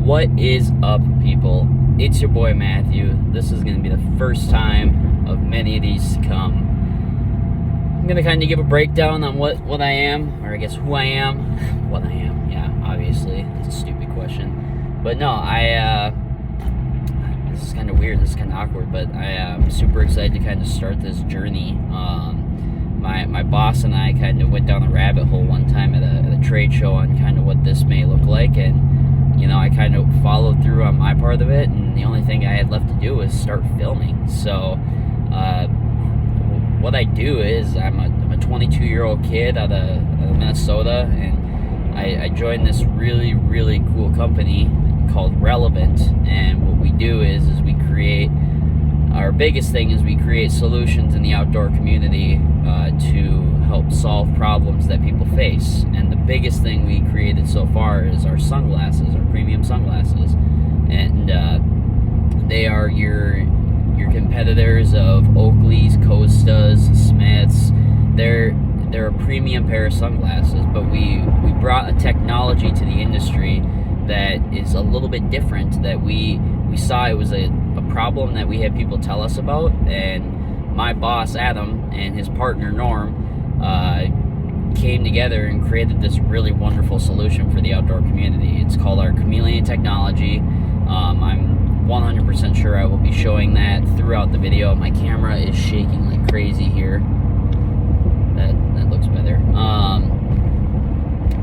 What is up, people? It's your boy Matthew. This is going to be the first time of many of these to come. I'm going to kind of give a breakdown on what I am, or I guess who I am. What I am, yeah, obviously. It's a stupid question. But no, this is kind of weird, this is kind of awkward, but I'm super excited to kind of start this journey. My boss and I kind of went down a rabbit hole one time at a trade show on kind of what this may look like, and you know, I kind of followed through on my part of it, and the only thing I had left to do was start filming. So what I do is I'm a 22-year-old kid out of Minnesota, and I joined this really, really cool company called RLVNT, and what we do is we create, our biggest thing is we create solutions in the outdoor community to help solve problems that people face. And the biggest thing we created so far is our sunglasses, our premium sunglasses, and they are your competitors of Oakley's, Costas, Smiths. They're a premium pair of sunglasses, but we brought a technology to the industry that is a little bit different, that we saw it was a problem that we had people tell us about, and my boss Adam and his partner Norm came together and created this really wonderful solution for the outdoor community. It's called our chameleon technology. I'm 100% sure I will be showing that throughout the video. My camera is shaking like crazy here. That looks better.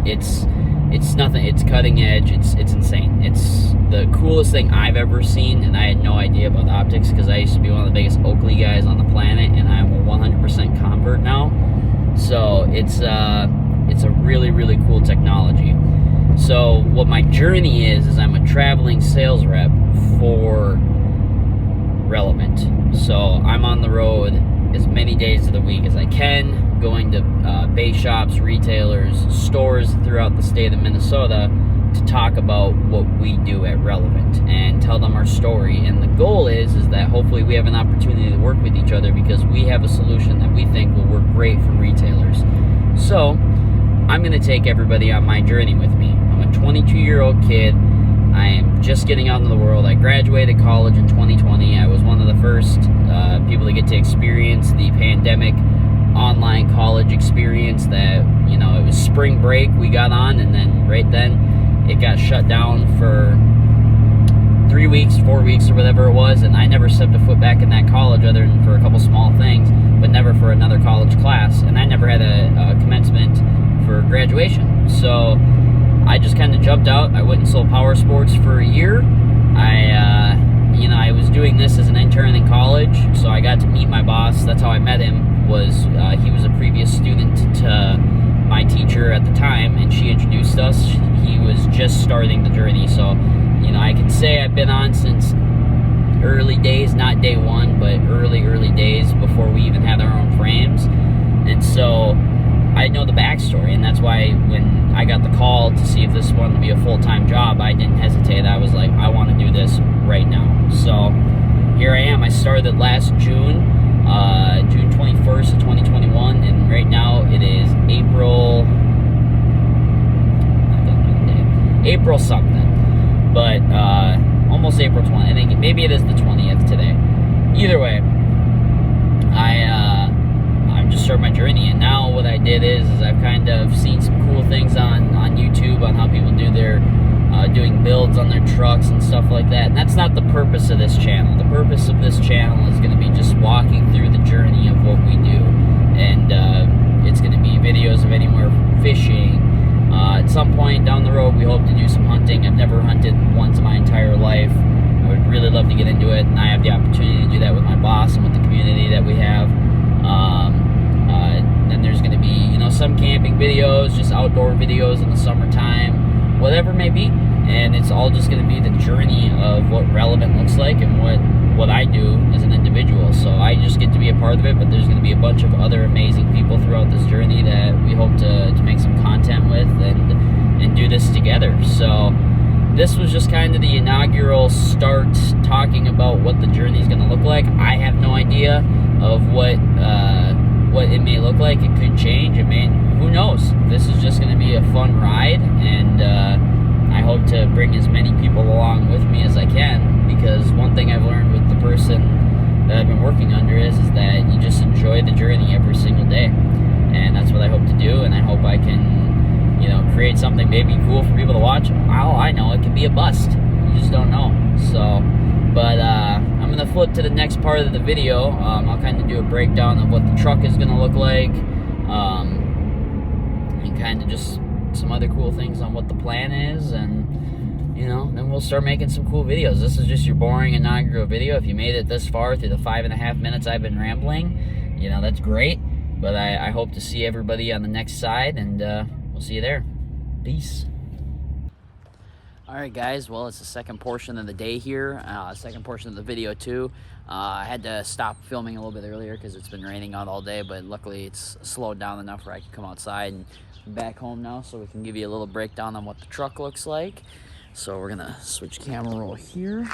It's nothing. It's cutting edge. It's insane. It's the coolest thing I've ever seen, and I had no idea about optics because I used to be one of the biggest Oakley guys on the planet, and I'm a 100% convert now. So it's a really, really cool technology. So what my journey is I'm a traveling sales rep for RLVNT. So I'm on the road as many days of the week as I can, going to base shops, retailers, stores throughout the state of Minnesota to talk about what we do at RLVNT and tell them our story. And the goal is that hopefully we have an opportunity to work with each other because we have a solution that we think will work great for retailers. So I'm going to take everybody on my journey with me. I'm a 22-year-old kid. I am just getting out into the world. I graduated college in 2020. I was one of the first people to get to experience the pandemic online college experience. That, you know, it was spring break we got on, and then right then it got shut down for 3 weeks, 4 weeks, or whatever it was, and I never stepped a foot back in that college other than for a couple small things, but never for another college class, and I never had a commencement for graduation. So I just kind of jumped out. I went and sold power sports for a year. I was doing this as an intern in college, so I got to meet my boss. That's how I met him. He was a previous student to my teacher at the time, and she introduced us. He was just starting the journey, so I can say I've been on since early days, not day one, but early days before we even had our own frames. And so I know the backstory, and that's why when I got the call to see if this wanted to be a full-time job, I didn't hesitate. I was like, I want to do this right now. So here I am. I started last June 21st of 2021, and right now it is April something, but almost April 20th. I think maybe it is the 20th today. Either way, I'm just starting my journey, and now what I did is I've kind of seen some cool things on YouTube on how people do their doing builds on their trucks and stuff like that. And that's not the purpose of this channel. The purpose of this channel is going to be just walking through the journey of what we do, and it's going to be videos of anywhere from fishing. At some point down the road, we hope to do some hunting. I've never hunted once in my entire life. I would really love to get into it, and I have the opportunity to do that with my boss and with the community that we have. Then there's going to be, some camping videos, just outdoor videos in the summertime, whatever it may be. And it's all just going to be the journey of what RLVNT looks like and what I do as an individual. So I just get to be a part of it, but there's going to be a bunch of other amazing people throughout this journey that we hope to make some content with and do this together. So this was just kind of the inaugural start, talking about what the journey is going to look like. I have no idea of what it may look like. It could change. Who knows? This is just going to be a fun ride, and I hope to bring as many people along with me as I can, because one thing I've learned with the person that I've been working under is that you just enjoy the journey every single day. And that's what I hope to do, and I hope I can, you know, create something maybe cool for people to watch. All I know, it can be a bust. You just don't know. So, but I'm going to flip to the next part of the video. I'll kind of do a breakdown of what the truck is going to look like, and kind of just some other cool things on what the plan is, and, you know, then we'll start making some cool videos. This is just your boring inaugural video. If you made it this far through the 5.5 minutes I've been rambling, you know, that's great. But I hope to see everybody on the next side, and we'll see you there. Peace. All right, guys. Well, it's the second portion of the day here, second portion of the video too. I had to stop filming a little bit earlier because it's been raining out all day, but luckily it's slowed down enough where I can come outside, and I'm back home now, so we can give you a little breakdown on what the truck looks like. So we're gonna switch camera roll here.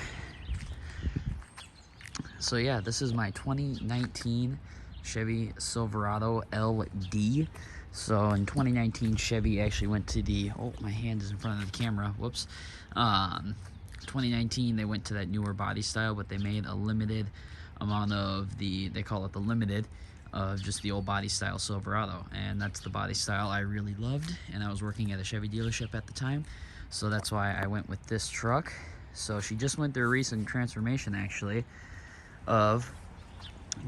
So yeah, this is my 2019 Chevy Silverado LD. So in 2019, Chevy actually went to the, oh, my hand is in front of the camera, whoops. 2019, they went to that newer body style, but they made a limited amount of they call it the limited, of just the old body style Silverado. And that's the body style I really loved, and I was working at a Chevy dealership at the time. So that's why I went with this truck. So she just went through a recent transformation, actually, of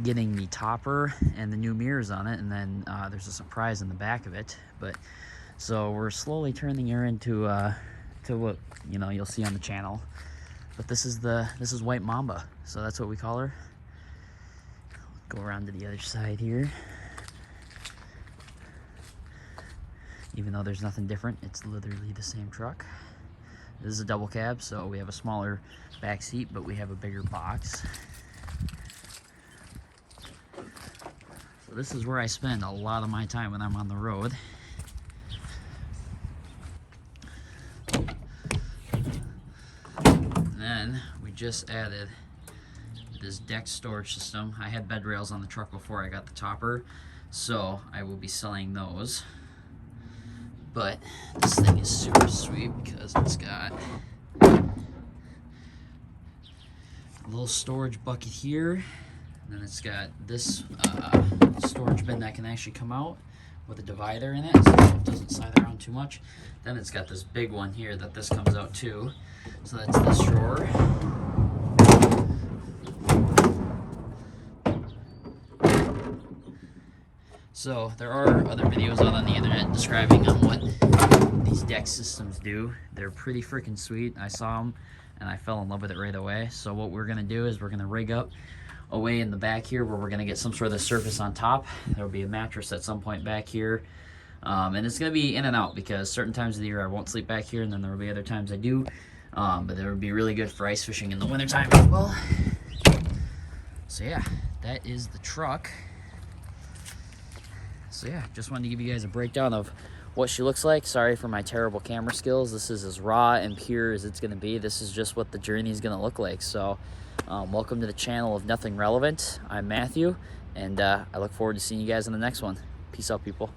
getting the topper and the new mirrors on it, and then there's a surprise in the back of it. But so we're slowly turning her into to what, you know, you'll see on the channel. But this is White Mamba, so that's what we call her. Go around to the other side here. Even though there's nothing different, it's literally the same truck. This is a double cab, so we have a smaller back seat, but we have a bigger box. So this is where I spend a lot of my time when I'm on the road. And then we just added this deck storage system. I had bed rails on the truck before I got the topper, so I will be selling those. But this thing is super sweet because it's got a little storage bucket here. And then it's got this storage bin that can actually come out with a divider in it, so it doesn't slide around too much. Then it's got this big one here that this comes out too. So that's this drawer. So there are other videos out on the internet describing on what these deck systems do. They're pretty freaking sweet. I saw them and I fell in love with it right away. So what we're gonna do is we're gonna rig up away in the back here where we're gonna get some sort of surface on top. There'll be a mattress at some point back here. And it's gonna be in and out because certain times of the year I won't sleep back here, and then there will be other times I do. But it would be really good for ice fishing in the wintertime as well. So yeah, that is the truck. So yeah, just wanted to give you guys a breakdown of what she looks like. Sorry for my terrible camera skills. This is as raw and pure as it's gonna be. This is just what the journey is gonna look like. So welcome to the channel of Nothing Relevant. I'm Matthew, and I look forward to seeing you guys in the next one. Peace out, people.